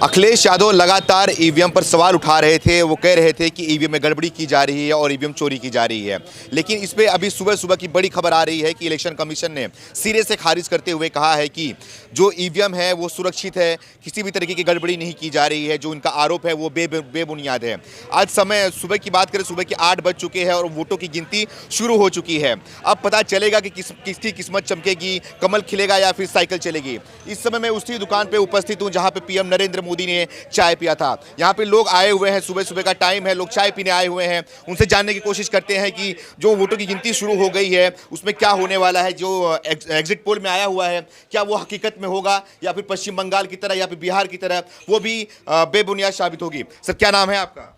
अखिलेश यादव लगातार ईवीएम पर सवाल उठा रहे थे। वो कह रहे थे कि ईवीएम में गड़बड़ी की जा रही है और ईवीएम चोरी की जा रही है। लेकिन इस पे अभी सुबह सुबह की बड़ी खबर आ रही है कि इलेक्शन कमीशन ने सिरे से खारिज करते हुए कहा है कि जो ईवीएम है वो सुरक्षित है, किसी भी तरीके की गड़बड़ी नहीं की जा रही है। जो उनका आरोप है वो बेबुनियाद है। आज समय सुबह की बात करें, सुबह के 8 बज चुके हैं और वोटों की गिनती शुरू हो चुकी है। अब पता चलेगा कि किसकी किस्मत चमकेगी, कमल खिलेगा या फिर साइकिल चलेगी। इस समय मैं उसी दुकान पर उपस्थित हूँ जहाँ पे पीएम नरेंद्र मोदी ने चाय पिया था। यहाँ पे लोग आए हुए हैं, सुबह सुबह का टाइम है, लोग चाय पीने आए हुए हैं। उनसे जानने की कोशिश करते हैं कि जो वोटों की गिनती शुरू हो गई है उसमें क्या होने वाला है। जो एग्जिट पोल में आया हुआ है क्या वो हकीकत में होगा या फिर पश्चिम बंगाल की तरह या फिर बिहार की तरह वो भी बेबुनियाद साबित होगी। सर, क्या नाम है आपका?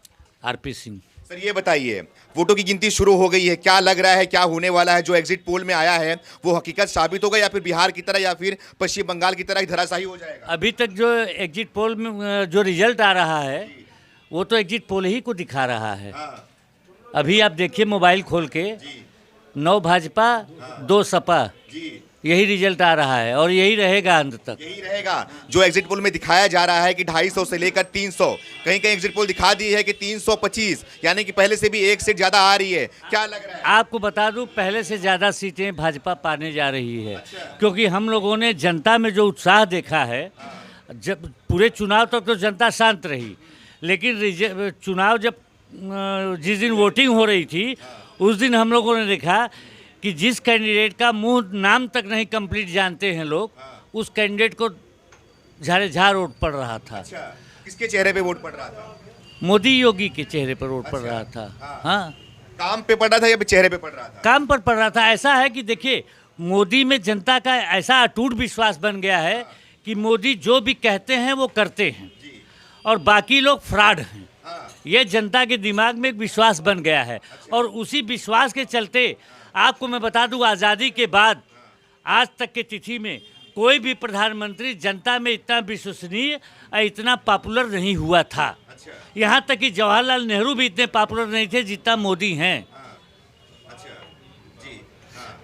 आरपी सिंह। सर, ये बताइए, वोटों की गिनती शुरू हो गई है, क्या लग रहा है क्या होने वाला है? जो एग्जिट पोल में आया है वो हकीकत साबित होगा या फिर बिहार की तरह या फिर पश्चिम बंगाल की तरह धराशायी हो जाएगा? अभी तक जो एग्जिट पोल में जो रिजल्ट आ रहा है वो तो एग्जिट पोल ही को दिखा रहा है। अभी आप देखिए मोबाइल खोल के 9 भाजपा 2 सपा, यही रिजल्ट आ रहा है और यही रहेगा अंत तक। यही रहेगा जो एग्जिट पोल में दिखाया जा रहा है कि 250 से लेकर 300, कहीं कहीं एग्जिट पोल दिखा दी है कि 325, यानी कि पहले से भी एक सीट ज्यादा आ रही है। क्या लग रहा है? आपको बता दूं, पहले से ज़्यादा सीटें भाजपा पाने जा रही है। क्योंकि हम लोगों ने जनता में जो उत्साह देखा है, जब पूरे चुनाव तक तो जनता शांत रही, लेकिन चुनाव जब जिस दिन वोटिंग हो रही थी उस दिन हम लोगों ने देखा कि जिस कैंडिडेट का मुंह नाम तक नहीं कंप्लीट जानते हैं लोग, उस कैंडिडेट को झाड़ वोट पड़ रहा था। अच्छा, किसके चेहरे पे वोट पड़ रहा था? मोदी योगी के चेहरे पर वोट पड़ रहा था। हाँ, काम पे पड़ रहा था या चेहरे पे पड़ रहा था? काम पर पड़ रहा था। ऐसा है कि देखिए, मोदी में जनता का ऐसा अटूट विश्वास बन गया है कि मोदी जो भी कहते हैं वो करते हैं और बाकी लोग फ्रॉड हैं। ये जनता के दिमाग में एक विश्वास बन गया है और उसी विश्वास के चलते आपको मैं बता दूं, आज़ादी के बाद आज तक के तिथि में कोई भी प्रधानमंत्री जनता में इतना विश्वसनीय और इतना पॉपुलर नहीं हुआ था। यहाँ तक कि जवाहरलाल नेहरू भी इतने पॉपुलर नहीं थे जितना मोदी हैं।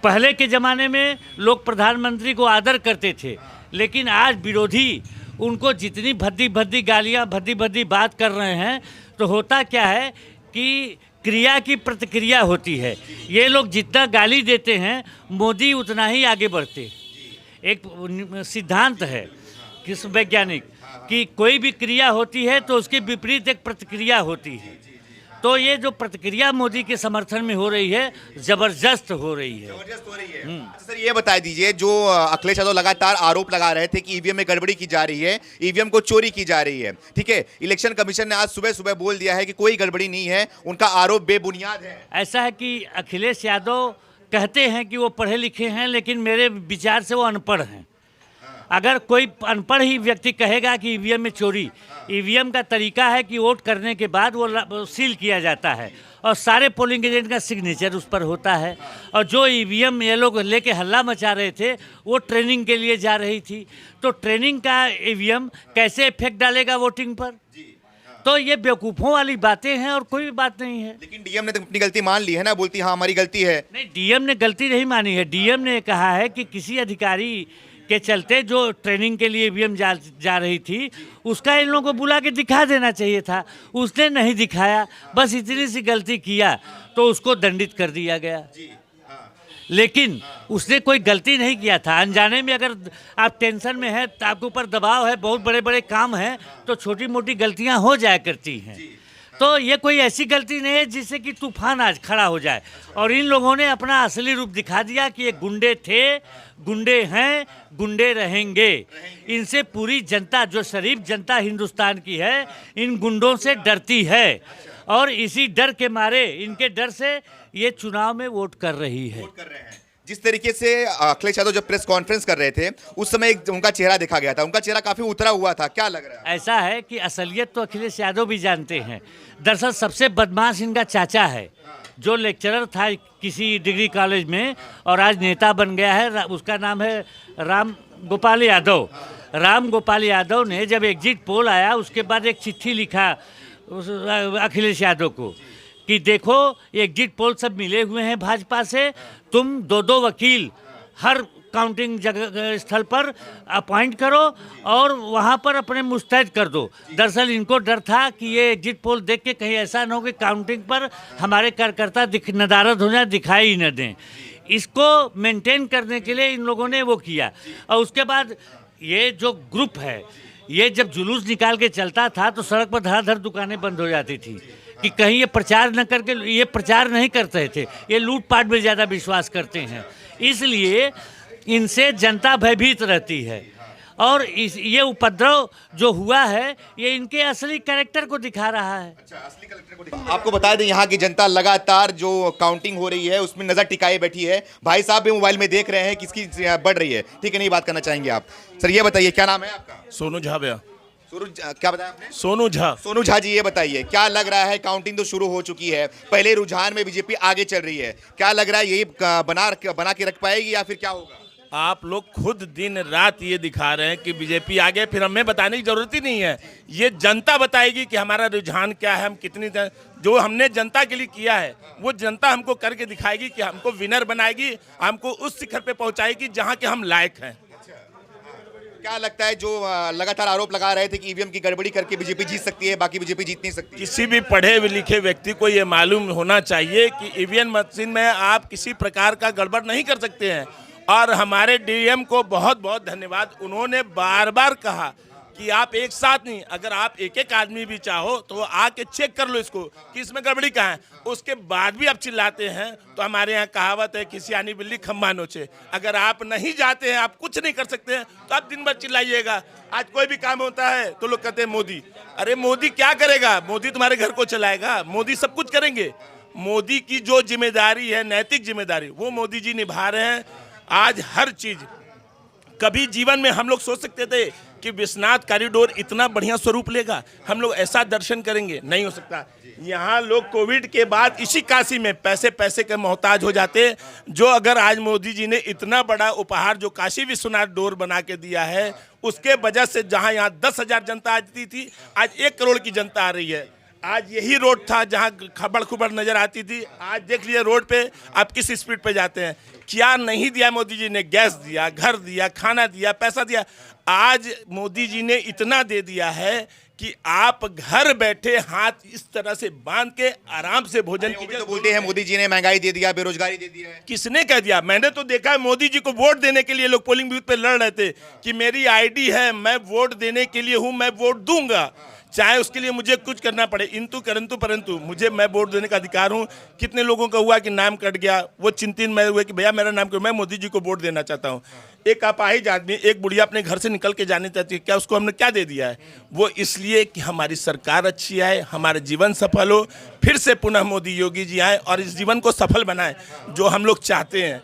पहले के ज़माने में लोग प्रधानमंत्री को आदर करते थे, लेकिन आज विरोधी उनको जितनी भद्दी भद्दी गालियाँ, भद्दी भद्दी बात कर रहे हैं, तो होता क्या है कि क्रिया की प्रतिक्रिया होती है। ये लोग जितना गाली देते हैं मोदी उतना ही आगे बढ़ते। एक सिद्धांत है किस वैज्ञानिक कि कोई भी क्रिया होती है तो उसके विपरीत एक प्रतिक्रिया होती है। तो ये जो प्रतिक्रिया मोदी के समर्थन में हो रही है, जबरदस्त हो रही है। अच्छा सर, ये बता दीजिए, जो अखिलेश यादव लगातार आरोप लगा रहे थे कि ईवीएम में गड़बड़ी की जा रही है, ईवीएम को चोरी की जा रही है, ठीक है, इलेक्शन कमीशन ने आज सुबह सुबह बोल दिया है कि कोई गड़बड़ी नहीं है, उनका आरोप बेबुनियाद है। ऐसा है कि अखिलेश यादव कहते हैं कि वो पढ़े लिखे हैं, लेकिन मेरे विचार से वो अनपढ़ हैं। अगर कोई अनपढ़ ही व्यक्ति कहेगा कि ईवीएम में चोरी, ईवीएम का तरीका है कि वोट करने के बाद वो सील किया जाता है और सारे पोलिंग एजेंट का सिग्नेचर उस पर होता है। और जो ईवीएम ये लोग लेके हल्ला मचा रहे थे वो ट्रेनिंग के लिए जा रही थी, तो ट्रेनिंग का ईवीएम कैसे इफेक्ट डालेगा वोटिंग पर? तो ये बेवकूफ़ों वाली बातें हैं और कोई भी बात नहीं है। लेकिन डीएम ने तो अपनी गलती मान ली है ना, बोलती हाँ हमारी गलती है। नहीं, डीएम ने गलती नहीं मानी है। डीएम ने कहा है कि किसी अधिकारी के चलते जो ट्रेनिंग के लिए ईवीएम जा रही थी उसका इन लोगों को बुला के दिखा देना चाहिए था, उसने नहीं दिखाया, बस इतनी सी गलती किया तो उसको दंडित कर दिया गया। लेकिन उसने कोई गलती नहीं किया था। अनजाने में अगर आप टेंशन में हैं, तो आपके ऊपर दबाव है, बहुत बड़े बड़े काम हैं, तो छोटी मोटी गलतियां हो जाया करती हैं। तो ये कोई ऐसी गलती नहीं है जिससे कि तूफान आज खड़ा हो जाए। और इन लोगों ने अपना असली रूप दिखा दिया कि ये गुंडे थे, गुंडे हैं, गुंडे रहेंगे। इनसे पूरी जनता, जो शरीफ जनता हिंदुस्तान की है, इन गुंडों से डरती है और इसी डर के मारे, इनके डर से ये चुनाव में वोट कर रही है। जिस तरीके से अखिलेश यादव जब प्रेस कॉन्फ्रेंस कर रहे थे उस समय उनका चेहरा देखा गया था, उनका चेहरा काफी उतरा हुआ था, क्या लग रहा है? ऐसा है कि असलियत तो अखिलेश यादव भी जानते हैं। दरअसल सबसे बदमाश इनका चाचा है, जो लेक्चरर था किसी डिग्री कॉलेज में और आज नेता बन गया है। उसका नाम है राम गोपाल यादव। राम गोपाल यादव ने जब एग्जिट पोल आया उसके बाद एक चिट्ठी लिखा अखिलेश यादव को कि देखो एग्जिट पोल सब मिले हुए हैं भाजपा से, तुम 2-2 वकील हर काउंटिंग जगह स्थल पर अपॉइंट करो और वहाँ पर अपने मुस्तैद कर दो। दरअसल इनको डर था कि ये एग्जिट पोल देख के कहीं ऐसा ना हो कि काउंटिंग पर हमारे कार्यकर्ता नदारद हो जाए, दिखाई ही न दें। इसको मेंटेन करने के लिए इन लोगों ने वो किया। और उसके बाद ये जो ग्रुप है, ये जब जुलूस निकाल के चलता था तो सड़क पर धड़ाधड़ दुकानें बंद हो जाती थी कि कहीं ये प्रचार न करके, ये प्रचार नहीं करते थे, ये लूटपाट में ज़्यादा विश्वास करते हैं, इसलिए इनसे जनता भयभीत रहती है। और ये उपद्रव जो हुआ है ये इनके असली कैरेक्टर को दिखा रहा है। असली कलेक्टर को आपको बता दें, यहाँ की जनता लगातार जो काउंटिंग हो रही है उसमें नजर टिकाए बैठी है। भाई साहब भी मोबाइल में देख रहे हैं किसकी बढ़ रही है। ठीक है, नहीं बात करना चाहेंगे आप। सर ये बताइए क्या नाम है आपका? सोनू झा भैया। क्या बताया आपने? सोनू झा। सोनू झा जी, ये बताइए क्या लग रहा है, काउंटिंग तो शुरू हो चुकी है, पहले रुझान में बीजेपी आगे चल रही है, क्या लग रहा है यही बना के रख पाएगी या फिर क्या होगा? आप लोग खुद दिन रात ये दिखा रहे हैं कि बीजेपी आगे, फिर हमें बताने की जरूरत ही नहीं है। ये जनता बताएगी कि हमारा रुझान क्या है, हम कितनी जो हमने जनता के लिए किया है वो जनता हमको करके दिखाएगी कि हमको विनर बनाएगी, हमको उस शिखर पे पहुंचाएगी जहां के हम लायक हैं। क्या लगता है, जो लगातार आरोप लगा रहे थे कि ईवीएम की गड़बड़ी करके बीजेपी जीत सकती है, बाकी बीजेपी जीत नहीं सकती? किसी भी पढ़े लिखे व्यक्ति को ये मालूम होना चाहिए कि ईवीएम मशीन में आप किसी प्रकार का गड़बड़ नहीं कर सकते हैं। और हमारे डीएम को बहुत बहुत धन्यवाद, उन्होंने बार बार कहा कि आप एक साथ नहीं, अगर आप एक एक आदमी भी चाहो तो आके चेक कर लो इसको कि इसमें गड़बड़ी कहाँ है। उसके बाद भी आप चिल्लाते हैं तो हमारे यहाँ कहावत है, किसी आनी बिल्ली खम्बा नोचे। अगर आप नहीं जाते हैं, आप कुछ नहीं कर सकते हैं, तो आप दिन भर चिल्लाइएगा। आज कोई भी काम होता है तो लोग कहते हैं मोदी। अरे मोदी क्या करेगा? मोदी तुम्हारे घर को चलाएगा? मोदी सब कुछ करेंगे। मोदी की जो जिम्मेदारी है, नैतिक जिम्मेदारी, वो मोदी जी निभा रहे हैं। आज हर चीज, कभी जीवन में हम लोग सोच सकते थे कि विश्वनाथ कॉरिडोर इतना बढ़िया स्वरूप लेगा, हम लोग ऐसा दर्शन करेंगे? नहीं हो सकता। यहाँ लोग कोविड के बाद इसी काशी में पैसे पैसे के मोहताज हो जाते। जो अगर आज मोदी जी ने इतना बड़ा उपहार जो काशी विश्वनाथ डोर बना के दिया है, उसके वजह से जहाँ यहाँ 10,000 जनता आती थी, आज 1 करोड़ की जनता आ रही है। आज यही रोड था जहाँ खबड़ खुबड़ नजर आती थी, आज देख लीजिए रोड पे आप किस स्पीड पे जाते हैं। क्या नहीं दिया मोदी जी ने? गैस दिया, घर दिया, खाना दिया, पैसा दिया। आज मोदी जी ने इतना दे दिया है कि आप घर बैठे हाथ इस तरह से बांध के आराम से भोजन कीजिए। तो बोलते हैं मोदी जी ने महंगाई दे दिया, बेरोजगारी दे दिया है। किसने कह दिया? मैंने तो देखा है मोदी जी को वोट देने के लिए लोग पोलिंग बूथ पे लड़ रहे थे कि मेरी आईडी है, मैं वोट देने के लिए हूं, मैं वोट दूंगा, चाहे उसके लिए मुझे कुछ करना पड़े। इंतु करंतु परंतु मैं वोट देने का अधिकार हूं। कितने लोगों का हुआ कि नाम कट गया, वो चिंतित में हुए कि भैया मेरा नाम क्यों, मैं मोदी जी को वोट देना चाहता हूं। एक अपाहिज आदमी, एक बुढ़िया अपने घर से निकल के जाने चाहती है, क्या उसको हमने क्या दे दिया है? वो इसलिए कि हमारी सरकार अच्छी आए, हमारे जीवन सफल हो, फिर से पुनः मोदी योगी जी आए और इस जीवन को सफल बनाए जो हम लोग चाहते हैं।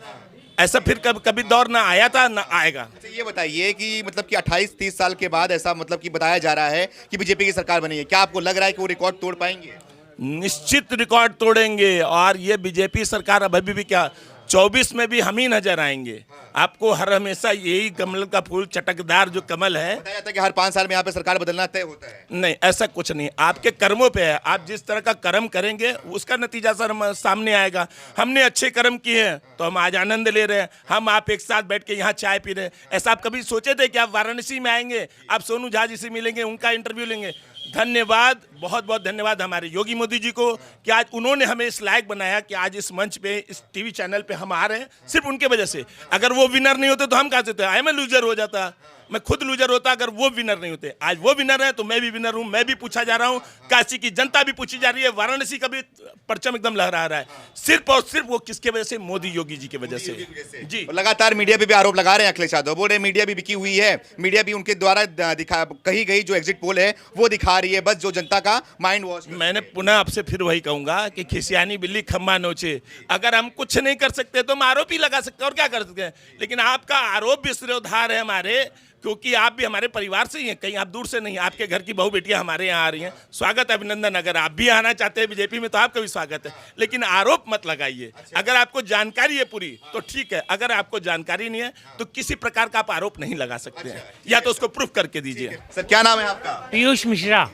ऐसा फिर कभी दौर ना आया था ना आएगा। अच्छा ये बताइए कि मतलब कि 28-30 साल के बाद ऐसा मतलब कि बताया जा रहा है कि बीजेपी की सरकार बनी है, क्या आपको लग रहा है कि वो रिकॉर्ड तोड़ पाएंगे? निश्चित रिकॉर्ड तोड़ेंगे। और ये बीजेपी सरकार अब अभी भी क्या, 24 में भी हम ही नजर आएंगे आपको। हर हमेशा यही कमल का फूल, चटकदार जो कमल है, बताया जाता है कि हर 5 साल में यहाँ पे सरकार बदलना तय होता है। नहीं, ऐसा कुछ नहीं, आपके कर्मों पे है। आप जिस तरह का कर्म करेंगे उसका नतीजा सर सामने आएगा। हमने अच्छे कर्म किए हैं तो हम आज आनंद ले रहे हैं। हम आप एक साथ बैठ के यहाँ चाय पी रहे हैं। ऐसा आप कभी सोचे थे कि आप वाराणसी में आएंगे, आप सोनू झा जी से मिलेंगे, उनका इंटरव्यू लेंगे? धन्यवाद, बहुत बहुत धन्यवाद हमारे योगी मोदी जी को कि आज उन्होंने हमें इस लायक बनाया कि आज इस मंच पे, इस टीवी चैनल पे हम आ रहे हैं, सिर्फ उनके वजह से। अगर वो विनर नहीं होते तो हम कहाँ से थे? आई मैं लूजर हो जाता, मैं खुद लूजर होता अगर वो विनर नहीं होते। आज वो विनर है तो मैं भी विनर हूँ, मैं भी पूछा जा रहा हूँ, काशी की जनता भी पूछी जा रही है, वाराणसी का भी परचम एकदम लहरा रहा है। सिर्फ और सिर्फ वो किसके वजह से? मोदी योगी जी की वजह से जी। लगातार मीडिया पे भी आरोप लगा रहे हैं अखिलेश यादव, बोल रहे मीडिया भी बिकी हुई है, मीडिया भी उनके द्वारा कही गई जो एग्जिट पोल है वो दिखा रही है, बस जो जनता का माइंड वॉश। मैंने पुनः आपसे फिर वही कहूंगा कि खिसियानी बिल्ली खम्बा नोचे। अगर हम कुछ नहीं कर सकते तो हम आरोप ही लगा सकते हैं, और क्या कर सकते हैं। लेकिन आपका आरोप भी सिरोधार है हमारे, क्योंकि आप भी हमारे परिवार से ही हैं, कहीं आप दूर से नहीं। आपके घर की बहू बेटियां हमारे यहाँ आ रही हैं, स्वागत अभिनंदन। अगर आप भी आना चाहते हैं बीजेपी में तो आपका भी स्वागत है, लेकिन आरोप मत लगाइए। अगर आपको जानकारी है पूरी तो ठीक है, अगर आपको जानकारी नहीं है तो किसी प्रकार का आप आरोप नहीं लगा सकते हैं, या तो उसको प्रूफ करके दीजिए। सर क्या नाम है आपका? पीयूष मिश्रा।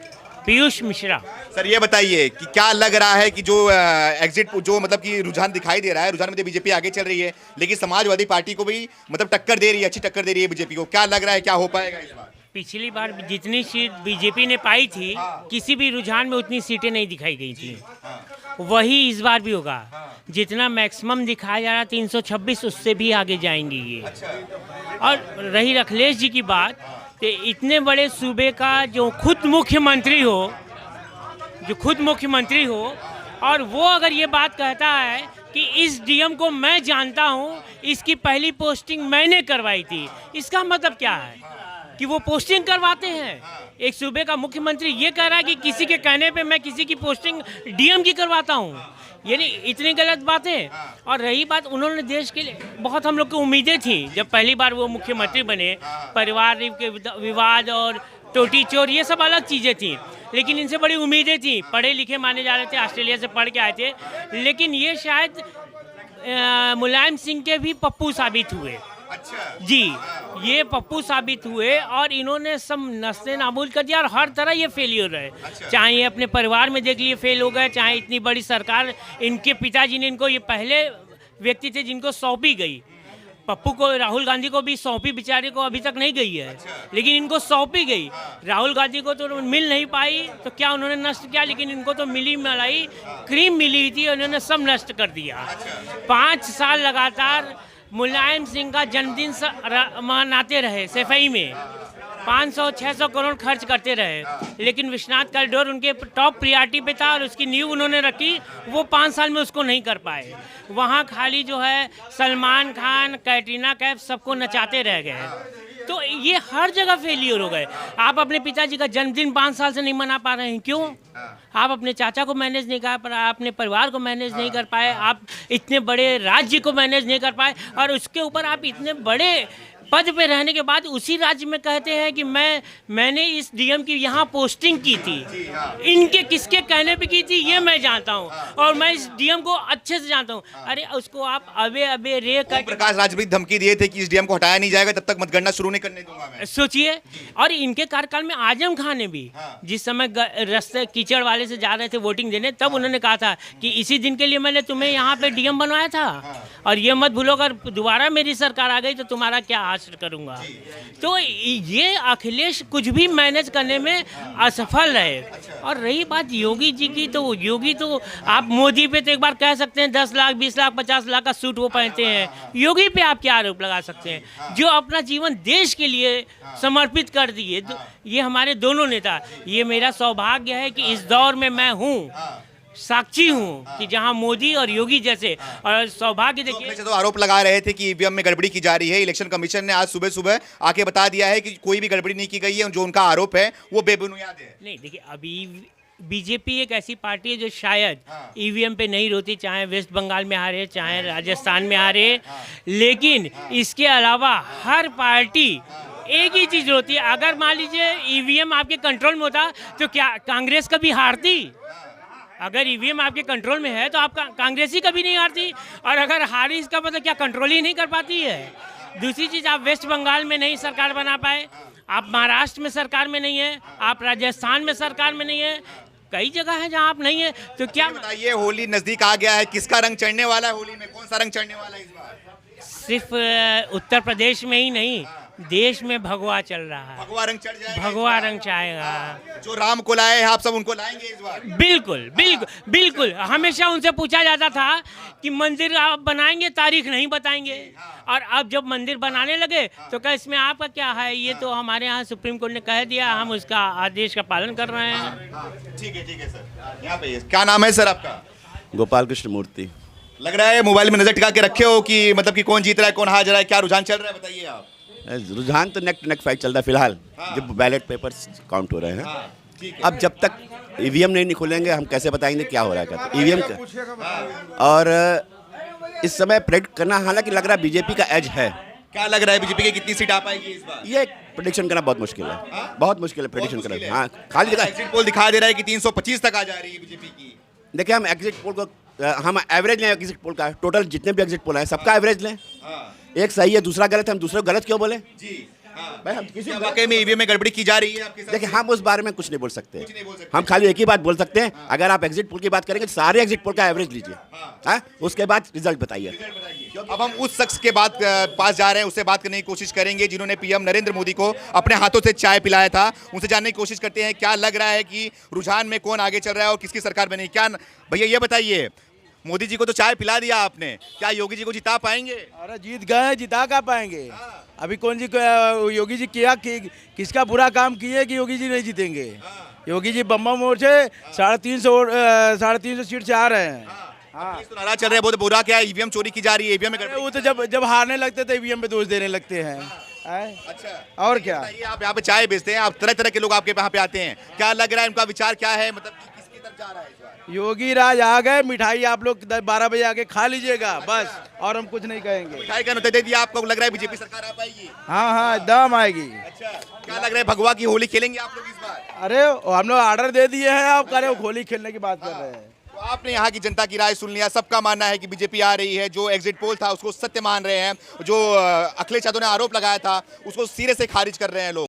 पीयूष मिश्रा। सर ये बताइए कि क्या लग रहा है कि जो एग्जिट जो मतलब कि रुझान दिखाई दे रहा है, रुझान में तो बीजेपी आगे चल रही है, लेकिन समाजवादी पार्टी को भी मतलब टक्कर दे रही है, अच्छी टक्कर दे रही है बीजेपी को, क्या लग रहा है क्या हो पाएगा इस बार? पिछली बार जितनी सीट बीजेपी ने पाई थी, किसी भी रुझान में उतनी सीटें नहीं दिखाई गई थी। वही इस बार भी होगा। जितना मैक्सिमम दिखाया जा रहा 326, उससे भी आगे जाएंगे ये। और रही अखिलेश जी की बात, तो इतने बड़े सूबे का जो खुद मुख्यमंत्री हो, और वो अगर ये बात कहता है कि इस डीएम को मैं जानता हूँ, इसकी पहली पोस्टिंग मैंने करवाई थी, इसका मतलब क्या है कि वो पोस्टिंग करवाते हैं। एक सूबे का मुख्यमंत्री ये कह रहा है कि किसी के कहने पे मैं किसी की पोस्टिंग डीएम की करवाता हूँ, यानी इतनी गलत बातें। और रही बात, उन्होंने देश के लिए बहुत हम लोग को उम्मीदें थी जब पहली बार वो मुख्यमंत्री बने। परिवार के विवाद और टोटी चोर ये सब अलग चीज़ें थी, लेकिन इनसे बड़ी उम्मीदें थी। पढ़े लिखे माने जा रहे थे, ऑस्ट्रेलिया से पढ़ के आए थे, लेकिन ये शायद मुलायम सिंह के भी पप्पू साबित हुए। अच्छा जी, ये पप्पू साबित हुए और इन्होंने सब नस्ते नाबूद कर दिया और हर तरह ये फेलियर है। चाहे ये अपने परिवार में देख लिए फेल हो गए, चाहे इतनी बड़ी सरकार, इनके पिताजी ने इनको, ये पहले व्यक्ति थे जिनको सौंपी गई। पप्पू को, राहुल गांधी को भी सौंपी, बेचारे को अभी तक नहीं गई है, लेकिन इनको सौंपी गई। राहुल गांधी को तो मिल नहीं पाई, तो क्या उन्होंने नष्ट किया, लेकिन इनको तो मिली मलाई क्रीम मिली थी, उन्होंने सब नष्ट कर दिया। 5 साल लगातार मुलायम सिंह का जन्मदिन मनाते रहे, सफाई में 500-600 करोड़ खर्च करते रहे, लेकिन विश्वनाथ कॉरिडोर उनके टॉप प्रियॉरिटी पे था और उसकी नींव उन्होंने रखी, वो 5 साल में उसको नहीं कर पाए। वहाँ खाली जो है सलमान खान, कैटरीना कैफ सबको नचाते रह गए। तो ये हर जगह फेलियर हो गए। आप अपने पिताजी का जन्मदिन 5 साल से नहीं मना पा रहे हैं, क्यों? आप अपने चाचा को मैनेज नहीं कर पाए, अपने परिवार को मैनेज नहीं कर पाए, आप इतने बड़े राज्य को मैनेज नहीं कर पाए, और उसके ऊपर आप इतने बड़े पद पे रहने के बाद उसी राज्य में कहते हैं कि मैंने इस डीएम की यहाँ पोस्टिंग की थी। इनके किसके कहने पे की थी ये मैं जानता हूँ, और मैं इस डीएम को अच्छे से जानता हूँ। अरे उसको आप अबे रे कर प्रकाश राज भी धमकी दिए थे कि इस डीएम को हटाया नहीं जाएगा तब तक मतगणना शुरू नहीं करने दूंगा मैं। सोचिए, और इनके कार्यकाल में आजम खान ने भी जिस समय रास्ते कीचड़ वाले से जा रहे थे वोटिंग देने, तब उन्होंने कहा था कि इसी दिन के लिए मैंने तुम्हें यहाँ पे डीएम बनवाया था, और ये मत भूलो अगर दोबारा मेरी सरकार आ गई तो तुम्हारा क्या हासिल करूंगा। तो ये अखिलेश कुछ भी मैनेज करने में असफल रहे। और रही बात योगी जी की, तो योगी तो आप मोदी पे तो एक बार कह सकते हैं 10 लाख 20 लाख 50 लाख का सूट वो पहनते हैं, योगी पे आप क्या आरोप लगा सकते हैं, जो अपना जीवन देश के लिए समर्पित कर दिए। ये हमारे दोनों नेता, ये मेरा सौभाग्य है कि इस दौर में मैं हूँ, साक्षी हूँ कि जहाँ मोदी और योगी जैसे, और सौभाग्य देखिए। तो आरोप लगा रहे थे कि ईवीएम में गड़बड़ी की जा रही है। इलेक्शन कमीशन ने आज सुबह सुबह आके बता दिया है कि कोई भी गड़बड़ी नहीं की गई है, जो उनका आरोप है वो बेबुनियाद है। नहीं देखिए, अभी बीजेपी एक ऐसी पार्टी है जो शायद ईवीएम पे नहीं रोती, चाहे वेस्ट बंगाल में हारे, चाहे राजस्थान में हारे, लेकिन इसके अलावा हर पार्टी एक ही चीज़ होती है। अगर मान लीजिए ईवीएम आपके कंट्रोल में होता तो क्या कांग्रेस कभी हारती? अगर ईवीएम आपके कंट्रोल में है तो आप कांग्रेस ही कभी नहीं हारती, और अगर हारी इसका मतलब क्या कंट्रोल ही नहीं कर पाती है। दूसरी चीज़, आप वेस्ट बंगाल में नहीं सरकार बना पाए, आप महाराष्ट्र में सरकार में नहीं है, आप राजस्थान में सरकार में नहीं है, कई जगह है जहां आप नहीं है। तो क्या बताइए, होली नजदीक आ गया है, किसका रंग चढ़ने वाला है होली में? कौन सा रंग चढ़ने वाला है इस बार? सिर्फ उत्तर प्रदेश में ही नहीं, देश में भगवा चल रहा है। भगवा रंग चढ़ जाएगा, भगवा रंग चाहेगा। जो राम को लाए हैं आप सब उनको लाएंगे इस बार? बिल्कुल बिल्कुल बिल्कुल। हमेशा उनसे पूछा जाता था कि मंदिर आप बनाएंगे, तारीख नहीं बताएंगे, और अब जब मंदिर बनाने लगे तो क्या इसमें आपका क्या है? ये तो हमारे यहाँ सुप्रीम कोर्ट ने कह दिया, हम उसका आदेश का पालन कर रहे हैं। ठीक है सर। यहाँ पे क्या नाम है सर आपका? गोपाल कृष्ण मूर्ति। लग रहा है मोबाइल में नजर टिका के रखे हो कि मतलब कि कौन जीत रहा है, कौन हार रहा है, क्या रुझान चल रहा है, बताइए आप। रुझान तो नेक टू नेक फाइट चल रहा है फिलहाल, जब बैलेट पेपर्स काउंट हो रहे हैं। अब जब तक ईवीएम नहीं खोलेंगे हम कैसे बताएंगे क्या हो रहा है ईवीएम का। और इस समय प्रेडिक्ट करना हालांकि लग रहा है बीजेपी का एज है। क्या लग रहा है बीजेपी की कितनी सीट आ पाएगी इस बार? ये प्रेडिक्शन करना बहुत मुश्किल है, बहुत मुश्किल है प्रेडिक्शन करना। हाँ, खाली जगह एग्जिट पोल दिखा दे रहा है कि 325 तक आ जा रही है बीजेपी की। देखिए, हम एग्जिट पोल को हम एवरेज लें, एग्जिट पोल का टोटल जितने भी एग्जिट पोल हैं सबका एवरेज लें। एक सही है दूसरा गलत है, हम दूसरे को गलत क्यों बोले? जी, भाई हम किसी क्या वाकई में ईवीएम में गड़बड़ी की जा रही है आपके साथ? देखिए हम उस बारे में कुछ नहीं बोल सकते नहीं बोल सकते। हम खाली एक ही बात बोल सकते हैं अगर आप एग्जिट पोल की बात करेंगे तो सारे एग्जिट पोल का एवरेज लीजिए हाँ उसके बाद रिजल्ट बताइए अब हम उस शख्स के पास जा रहे हैं, उससे बात करने की कोशिश करेंगे जिन्होंने पीएम नरेंद्र मोदी को अपने हाथों से चाय पिलाया था। उनसे जानने की कोशिश करते हैं क्या लग रहा है कि रुझान में कौन आगे चल रहा है और किसकी सरकार बनेगी। क्या भैया ये बताइए, मोदी जी को तो चाय पिला दिया आपने, क्या योगी जी को जिता पाएंगे? अरे जीत गए, जिता का पाएंगे? अभी कौन जी योगी जी किसका बुरा काम किए कि योगी जी नहीं जीतेंगे? योगी जी बम्बा मोड़ से 350 सीट से आ रहे हैं। हाँ तो नाराज चल रहे हैं, बहुत बुरा क्या है, ईवीएम चोरी की जा रही है, ईवीएम में गड़बड़ी। वो तो जब हारने लगते थे ईवीएम पे दोष देने लगते हैं। अच्छा और क्या? ये आप यहाँ पे चाय बेचते हैं, आप तरह तरह के लोग आपके यहाँ पे आते हैं, क्या लग रहा है उनका विचार क्या है, मतलब कि किसकी तरफ जा रहा है इस बार? योगी राज आ गए, मिठाई आप लोग 12 बजे आके खा लीजिएगा बस, और हम कुछ नहीं कहेंगे। मिठाई का नुतैया दे दिया आपको, लग रहा है बीजेपी सरकार आ पाएगी? हाँ एकदम आएगी। अच्छा क्या लग रहा है, भगवा की होली खेलेंगे आप लोग इस बार? अरे हम लोग ऑर्डर दे दिए हैं, आप कह रहे हो होली खेलने की बात कर रहे हैं। तो आपने यहाँ की जनता की राय सुन लिया, सबका मानना है कि बीजेपी आ रही है। जो एग्जिट पोल था उसको सत्य मान रहे हैं, जो अखिलेश यादव ने आरोप लगाया था उसको सिरे से खारिज कर रहे हैं लोग।